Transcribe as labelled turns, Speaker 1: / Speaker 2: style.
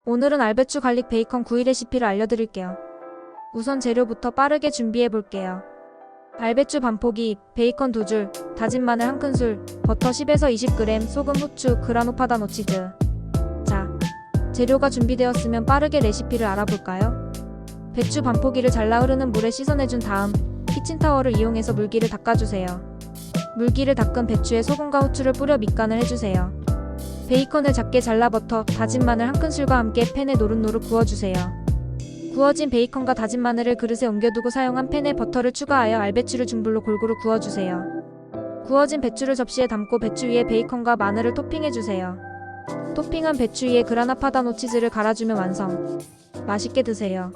Speaker 1: 오늘은 알배추 갈릭 베이컨 구이 레시피를 알려드릴게요. 우선 재료부터 빠르게 준비해볼게요. 알배추 반포기, 베이컨 2줄, 다진 마늘 1큰술, 버터 10에서 20g, 소금, 후추, 그라노 파다노 치즈. 자, 재료가 준비되었으면 빠르게 레시피를 알아볼까요? 배추 반포기를 잘라 흐르는 물에 씻어내준 다음 키친타월을 이용해서 물기를 닦아주세요. 물기를 닦은 배추에 소금과 후추를 뿌려 밑간을 해주세요. 베이컨을 작게 잘라 버터, 다진 마늘 1큰술과 함께 팬에 노릇노릇 구워주세요. 구워진 베이컨과 다진 마늘을 그릇에 옮겨두고 사용한 팬에 버터를 추가하여 알배추를 중불로 골고루 구워주세요. 구워진 배추를 접시에 담고 배추 위에 베이컨과 마늘을 토핑해주세요. 토핑한 배추 위에 그라나 파다노 치즈를 갈아주면 완성. 맛있게 드세요.